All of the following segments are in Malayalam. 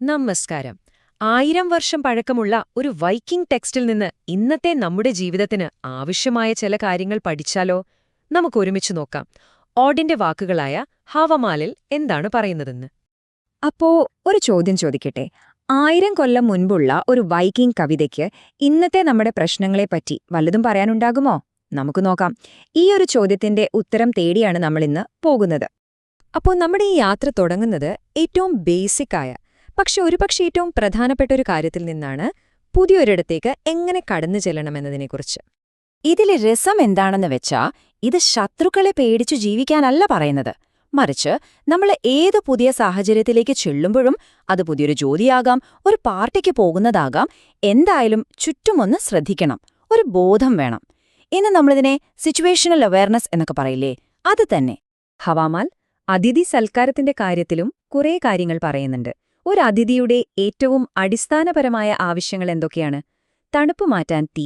നമസ്കാരം. 1000 വർഷം പഴക്കമുള്ള ഒരു വൈക്കിംഗ് ടെക്സ്റ്റിൽ നിന്ന് ഇന്നത്തെ നമ്മുടെ ജീവിതത്തിന് ആവശ്യമായ ചില കാര്യങ്ങൾ പഠിച്ചാലോ? നമുക്കൊരുമിച്ച് നോക്കാം. ഓഡിന്റെ വാക്കുകളായ ഹവാമാലിൽ എന്താണ് പറയുന്നതെന്ന്. അപ്പോ ഒരു ചോദ്യം ചോദിക്കട്ടെ. 1000 കൊല്ലം മുൻപുള്ള ഒരു വൈക്കിംഗ് കവിതയ്ക്ക് ഇന്നത്തെ നമ്മുടെ പ്രശ്നങ്ങളെപ്പറ്റി വല്ലതും പറയാനുണ്ടാകുമോ? നമുക്ക് നോക്കാം. ഈ ഒരു ചോദ്യത്തിന്റെ ഉത്തരം തേടിയാണ് നമ്മളിന്ന് പോകുന്നത്. അപ്പോൾ നമ്മുടെ ഈ യാത്ര തുടങ്ങുന്നത് ഏറ്റവും ബേസിക്കായ പക്ഷെ ഒരുപക്ഷെ ഏറ്റവും പ്രധാനപ്പെട്ട ഒരു കാര്യത്തിൽ നിന്നാണ്, പുതിയൊരിടത്തേക്ക് എങ്ങനെ കടന്നു ചെല്ലണമെന്നതിനെക്കുറിച്ച്. ഇതിലെ രസം എന്താണെന്ന് വെച്ചാ, ഇത് ശത്രുക്കളെ പേടിച്ചു ജീവിക്കാനല്ല പറയുന്നത്. മറിച്ച് നമ്മൾ ഏത് പുതിയ സാഹചര്യത്തിലേക്ക് ചെല്ലുമ്പോഴും, അത് പുതിയൊരു ജോലിയാകാം, ഒരു പാർട്ടിക്ക് പോകുന്നതാകാം, എന്തായാലും ചുറ്റുമൊന്ന് ശ്രദ്ധിക്കണം, ഒരു ബോധം വേണം. ഇന്ന് നമ്മളിതിനെ സിറ്റുവേഷണൽ അവയർനെസ് എന്നൊക്കെ പറയില്ലേ, അത് തന്നെ. ഹവാമാൽ അതിഥി സൽക്കാരത്തിന്റെ കാര്യത്തിലും കുറേ കാര്യങ്ങൾ പറയുന്നുണ്ട്. ഒരു അതിഥിയുടെ ഏറ്റവും അടിസ്ഥാനപരമായ ആവശ്യങ്ങൾ എന്തൊക്കെയാണ്? തണുപ്പ് മാറ്റാൻ തീ,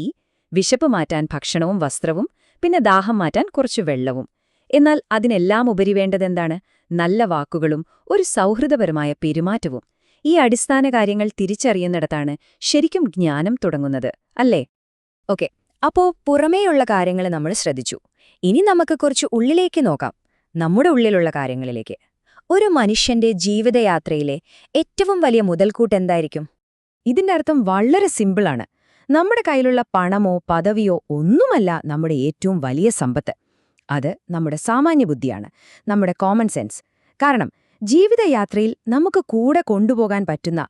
വിശപ്പ് മാറ്റാൻ ഭക്ഷണവും വസ്ത്രവും, പിന്നെ ദാഹം മാറ്റാൻ കുറച്ചു വെള്ളവും. എന്നാൽ അതിനെല്ലാം ഉപരി വേണ്ടതെന്താണ്? നല്ല വാക്കുകളും ഒരു സൗഹൃദപരമായ പെരുമാറ്റവും. ഈ അടിസ്ഥാന കാര്യങ്ങൾ തിരിച്ചറിയുന്നിടത്താണ് ശരിക്കും ജ്ഞാനം തുടങ്ങുന്നത്, അല്ലേ? ഓക്കെ, അപ്പോ പുറമേയുള്ള കാര്യങ്ങൾ നമ്മൾ ശ്രദ്ധിച്ചു. ഇനി നമുക്ക് കുറച്ച് ഉള്ളിലേക്ക് നോക്കാം, നമ്മുടെ ഉള്ളിലുള്ള കാര്യങ്ങളിലേക്ക്. ഒരു മനുഷ്യന്റെ ജീവിതയാത്രയിലെ ഏറ്റവും വലിയ മുതൽക്കൂട്ട് എന്തായിരിക്കും? ഇതിന്റെ അർത്ഥം വളരെ സിമ്പിളാണ്. നമ്മുടെ കയ്യിലുള്ള പണമോ പദവിയോ ഒന്നുമല്ല നമ്മുടെ ഏറ്റവും വലിയ സമ്പത്ത്. അത് നമ്മുടെ സാമാന്യബുദ്ധിയാണ്, നമ്മുടെ കോമൺ സെൻസ്. കാരണം ജീവിതയാത്രയിൽ നമുക്ക് കൂടെ കൊണ്ടുപോകാൻ പറ്റുന്ന,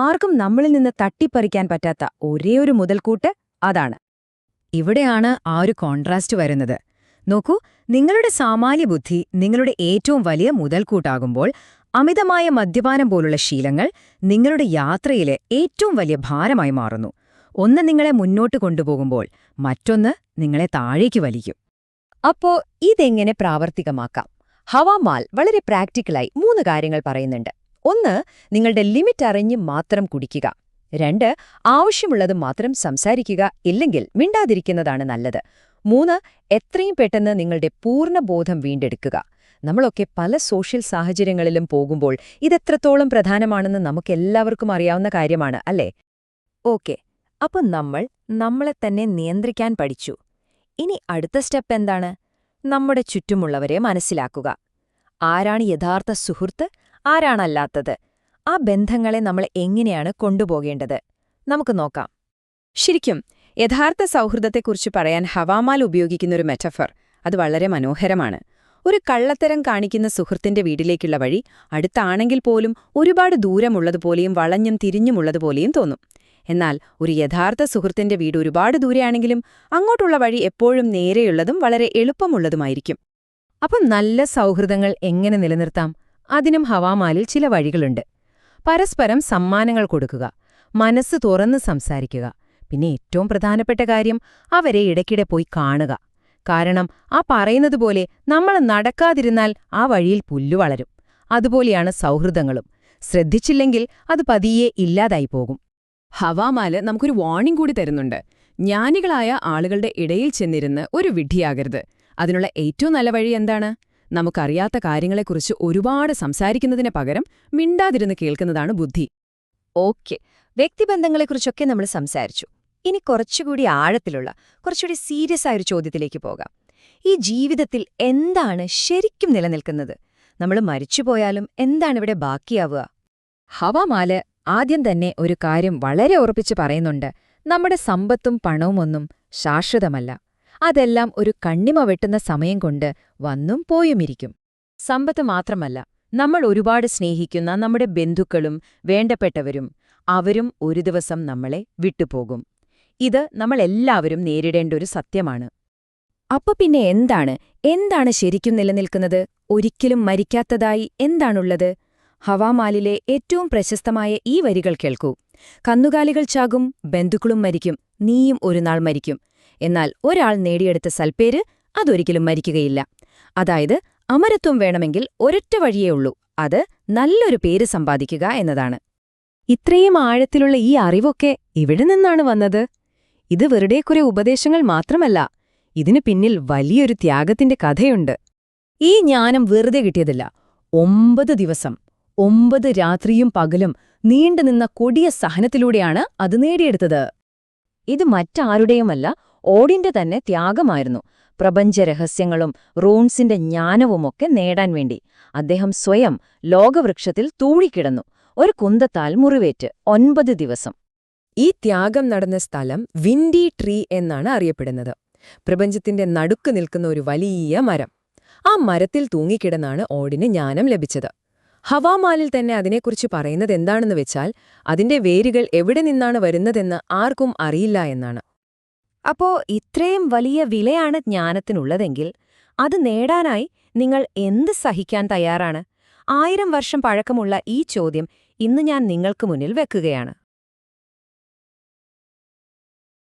ആർക്കും നമ്മളിൽ നിന്ന് തട്ടിപ്പറിക്കാൻ പറ്റാത്ത ഒരേയൊരു മുതൽക്കൂട്ട് അതാണ്. ഇവിടെയാണ് ആ ഒരു കോൺട്രാസ്റ്റ് വരുന്നത്. നോക്കൂ, നിങ്ങളുടെ സാമാന്യബുദ്ധി നിങ്ങളുടെ ഏറ്റവും വലിയ മുതൽക്കൂട്ടാകുമ്പോൾ, അമിതമായ മദ്യപാനം പോലുള്ള ശീലങ്ങൾ നിങ്ങളുടെ യാത്രയിലെ ഏറ്റവും വലിയ ഭാരമായി മാറുന്നു. ഒന്ന് നിങ്ങളെ മുന്നോട്ട് കൊണ്ടുപോകുമ്പോൾ മറ്റൊന്ന് നിങ്ങളെ താഴേക്ക് വലിക്കും. അപ്പോ ഇതെങ്ങനെ പ്രാവർത്തികമാക്കാം? ഹവാമാൽ വളരെ പ്രാക്ടിക്കലായി 3 കാര്യങ്ങൾ പറയുന്നുണ്ട്. 1, നിങ്ങളുടെ ലിമിറ്റ് അറിഞ്ഞ് മാത്രം കുടിക്കുക. 2, ആവശ്യമുള്ളത് മാത്രം സംസാരിക്കുക, ഇല്ലെങ്കിൽ മിണ്ടാതിരിക്കുന്നതാണ് നല്ലത്. 3, എത്രയും പെട്ടെന്ന് നിങ്ങളുടെ പൂർണ്ണബോധം വീണ്ടെടുക്കുക. നമ്മളൊക്കെ പല സോഷ്യൽ സാഹചര്യങ്ങളിലും പോകുമ്പോൾ ഇതെത്രത്തോളം പ്രധാനമാണെന്ന് നമുക്കെല്ലാവർക്കും അറിയാവുന്ന കാര്യമാണ്, അല്ലേ? ഓക്കെ, അപ്പൊ നമ്മളെ തന്നെ നിയന്ത്രിക്കാൻ പഠിച്ചു. ഇനി അടുത്ത സ്റ്റെപ്പ് എന്താണ്? നമ്മുടെ ചുറ്റുമുള്ളവരെ മനസ്സിലാക്കുക. ആരാണ് യഥാർത്ഥ സുഹൃത്ത്, ആരാണല്ലാത്തത്? ആ ബന്ധങ്ങളെ നമ്മൾ എങ്ങനെയാണ് കൊണ്ടുപോകേണ്ടത്? നമുക്ക് നോക്കാം. ശരിക്കും യഥാർത്ഥ സൗഹൃദത്തെക്കുറിച്ച് പറയാൻ ഹവാമാൽ ഉപയോഗിക്കുന്നൊരു മെറ്റഫർ അത് വളരെ മനോഹരമാണ്. ഒരു കള്ളത്തരം കാണിക്കുന്ന സുഹൃത്തിന്റെ വീട്ടിലേക്കുള്ള വഴി അടുത്താണെങ്കിൽ പോലും ഒരുപാട് ദൂരമുള്ളതുപോലെയും വളഞ്ഞും തിരിഞ്ഞുമുള്ളതുപോലെയും തോന്നും. എന്നാൽ ഒരു യഥാർത്ഥ സുഹൃത്തിന്റെ വീട് ഒരുപാട് ദൂരെയാണെങ്കിലും അങ്ങോട്ടുള്ള വഴി എപ്പോഴും നേരെയുള്ളതും വളരെ എളുപ്പമുള്ളതുമായിരിക്കും. അപ്പം നല്ല സൗഹൃദങ്ങൾ എങ്ങനെ നിലനിർത്താം? അതിനും ഹവാമാലിൽ ചില വഴികളുണ്ട്. പരസ്പരം സമ്മാനങ്ങൾ കൊടുക്കുക, മനസ്സ് തുറന്ന് സംസാരിക്കുക, പിന്നെ ഏറ്റവും പ്രധാനപ്പെട്ട കാര്യം, അവരെ ഇടയ്ക്കിടെ പോയി കാണുക. കാരണം ആ പറയുന്നതുപോലെ നമ്മൾ നടക്കാതിരുന്നാൽ ആ വഴിയിൽ പുല്ലു വളരും. അതുപോലെയാണ് സൗഹൃദങ്ങളും. ശ്രദ്ധിച്ചില്ലെങ്കിൽ അത് പതിയെ ഇല്ലാതായി പോകും. ഹവാമാല് നമുക്കൊരു വാർണിംഗ് കൂടി തരുന്നുണ്ട്. ജ്ഞാനികളായ ആളുകളുടെ ഇടയിൽ ചെന്നിരുന്ന് ഒരു വിഡ്ഢിയാകരുത്. അതിനുള്ള ഏറ്റവും നല്ല വഴി എന്താണ്? നമുക്കറിയാത്ത കാര്യങ്ങളെക്കുറിച്ച് ഒരുപാട് സംസാരിക്കുന്നതിന് പകരം മിണ്ടാതിരുന്ന് കേൾക്കുന്നതാണ് ബുദ്ധി. ഓക്കെ, വ്യക്തിബന്ധങ്ങളെക്കുറിച്ചൊക്കെ നമ്മൾ സംസാരിച്ചു. ഇനി കുറച്ചുകൂടി ആഴത്തിലുള്ള, കുറച്ചുകൂടി സീരിയസ് ആയൊരു ചോദ്യത്തിലേക്ക് പോകാം. ഈ ജീവിതത്തിൽ എന്താണ് ശരിക്കും നിലനിൽക്കുന്നത്? നമ്മൾ മരിച്ചുപോയാലും എന്താണിവിടെ ബാക്കിയാവുക? ഹവാമാല് ആദ്യം തന്നെ ഒരു കാര്യം വളരെ ഉറപ്പിച്ച് പറയുന്നുണ്ട്. നമ്മുടെ സമ്പത്തും പണവുമൊന്നും ശാശ്വതമല്ല. അതെല്ലാം ഒരു കണ്ണിമ വെട്ടുന്ന സമയം കൊണ്ട് വന്നും പോയുമിരിക്കും. സമ്പത്ത് മാത്രമല്ല, നമ്മൾ ഒരുപാട് സ്നേഹിക്കുന്ന നമ്മുടെ ബന്ധുക്കളും വേണ്ടപ്പെട്ടവരും, അവരും ഒരു ദിവസം നമ്മളെ വിട്ടുപോകും. ഇത് നമ്മളെല്ലാവരും നേരിടേണ്ട ഒരു സത്യമാണ്. അപ്പൊ പിന്നെ എന്താണ് ശരിക്കും നിലനിൽക്കുന്നത്? ഒരിക്കലും മരിക്കാത്തതായി എന്താണുള്ളത്? ഹവാമാലിലെ ഏറ്റവും പ്രശസ്തമായ ഈ വരികൾ കേൾക്കൂ. കന്നുകാലികൾ ചാകും, ബന്ധുക്കളും മരിക്കും, നീയും ഒരുനാൾ മരിക്കും. എന്നാൽ ഒരാൾ നേടിയെടുത്ത സൽപ്പേര് അതൊരിക്കലും മരിക്കുകയില്ല. അതായത് അമരത്വം വേണമെങ്കിൽ ഒരൊറ്റ വഴിയേ ഉള്ളൂ, അത് നല്ലൊരു പേര് സമ്പാദിക്കുക എന്നതാണ്. ഇത്രയും ആഴത്തിലുള്ള ഈ അറിവൊക്കെ എവിടെ നിന്നാണ് വന്നത്? ഇത് വെറുതെ കുറെ ഉപദേശങ്ങൾ മാത്രമല്ല, ഇതിനു പിന്നിൽ വലിയൊരു ത്യാഗത്തിന്റെ കഥയുണ്ട്. ഈ ജ്ഞാനം വെറുതെ കിട്ടിയതില്ല. 9 ദിവസം 9 രാത്രിയും പകലും നീണ്ടുനിന്ന കൊടിയ സഹനത്തിലൂടെയാണ് അത് നേടിയെടുത്തത്. ഇത് മറ്റാരുടെയുമല്ല, ഓഡിന്റെ തന്നെ ത്യാഗമായിരുന്നു. പ്രപഞ്ചരഹസ്യങ്ങളും റൂൺസിന്റെ ജ്ഞാനവുമൊക്കെ നേടാൻ വേണ്ടി അദ്ദേഹം സ്വയം ലോകവൃക്ഷത്തിൽ തൂഴിക്കിടന്നു, ഒരു കുന്തത്താൽ മുറിവേറ്റ് 9 ദിവസം. ഈ ത്യാഗം നടന്ന സ്ഥലം വിൻഡി ട്രീ എന്നാണ് അറിയപ്പെടുന്നത്. പ്രപഞ്ചത്തിന്റെ നടുക്ക് നിൽക്കുന്ന ഒരു വലിയ മരം. ആ മരത്തിൽ തൂങ്ങിക്കിടന്നാണ് ഓഡിന് ജ്ഞാനം ലഭിച്ചത്. ഹവാമാലിൽ തന്നെ അതിനെക്കുറിച്ച് പറയുന്നത് എന്താണെന്ന് വെച്ചാൽ, അതിന്റെ വേരുകൾ എവിടെ നിന്നാണ് വരുന്നതെന്ന് ആർക്കും അറിയില്ല എന്നാണ്. അപ്പോ ഇത്രയും വലിയ വിലയാണ് ജ്ഞാനത്തിനുള്ളതെങ്കിൽ അത് നേടാനായി നിങ്ങൾ എന്ത് സഹിക്കാൻ തയ്യാറാണ്? 1000 വർഷം പഴക്കമുള്ള ഈ ചോദ്യം ഇന്ന് ഞാൻ നിങ്ങൾക്ക് മുന്നിൽ വെക്കുകയാണ്.